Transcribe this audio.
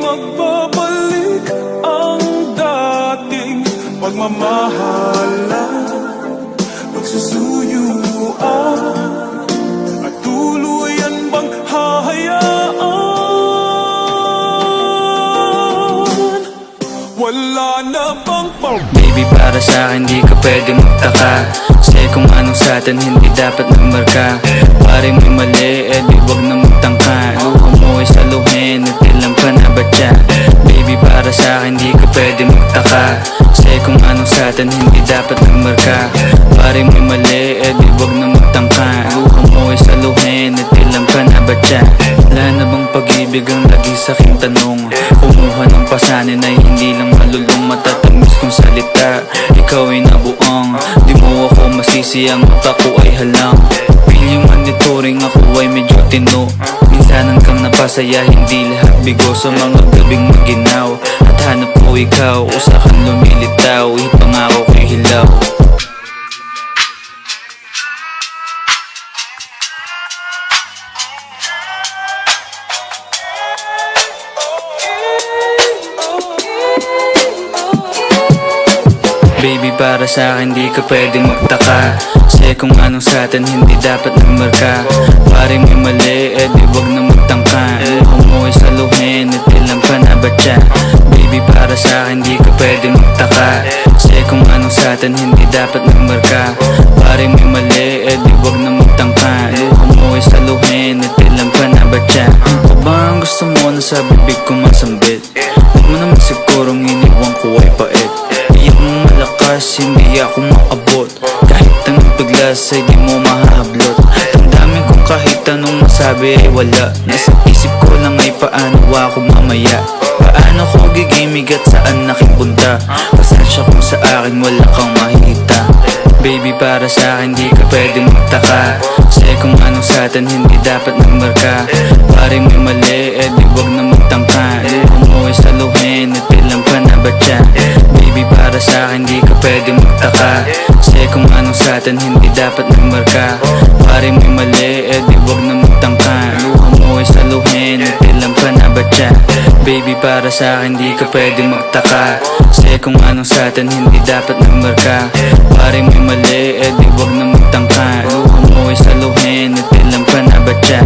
magbabalik ang dating pagmamahalan, pagsusuyuan, at tuluyan bang hahayaan? Wala na bang Baby, para sa'kin di ka pwede magtaka, kasi kung anong sa'tin hindi dapat nagmarka. Pare may mali, di wag na magtangka. Luha mo ay saluhin at ilang pa na ba siya? Baby, para sa'kin di ka pwede magtaka, kasi kung anong sa'tin hindi dapat nagmarka. Pare may mali, di wag na magtangka. Luha mo ay saluhin at ilang pa na ba siya? Wala na bang pag-ibig ang lagi sa'king tanong? Kumuha ng pasanin ay hindi lang malulong, matatamis kong salita. Ikaw ay nabuang, di mo ako masisi, ang utak ko ay halang. Feel yung monitoring, ako ay medyo tino. Minsan kang napasaya, hindi lahat bigo. Sa mga gabing maginaw at hanap ko ikaw, usakan lumilitaw, ipangako ko'y hilaw. Baby, para sa'kin di ka pwede magtaka, kasi kung anong sa'tin hindi dapat nagmarka. Pare may mali, di wag na magtangka. Luha mo ay saluhin at ilang pa na ba siya? Baby, para sa'kin di ka pwede magtaka, kasi kung anong sa'tin hindi dapat nagmarka. Pare may mali, di wag na magtangka. Luha mo ay saluhin at ilang pa na ba siya? O ba ang gusto mo na sa bibig ko masambit? Huwag mo naman sigurong iniwan ko ay pait. Iyak mo malakas, hindi ako maabot. Kahit anong paglas ay di mo mahahablot. Damdamin kong kahit anong masabi ay wala. Nasa isip ko lang ay paano ako mamaya. Paano ko gigimig at saan aking punta? Pasensya kung sa akin wala kang makikita. Baby, para sa'kin di ka pwede magtaka, kasi kung anong sa'tin hindi dapat nagmarka. Pare may mali, di wag na magtangka. Luha mo ay saluhin at ilang pa na ba siya? Baby, para sa'kin di ka pwede magtaka, kasi kung anong sa'tin hindi dapat nagmarka. Pare may mali, di wag na magtangka. Luha mo ay saluhin at ilang pa na ba siya? Baby, para sa'kin di ka pwede magtaka, kasi kung anong sa'tin hindi dapat nagmarka. Pare may mali, di wag na magtangka. Luha mo ay saluhin at ilang pa na ba siya?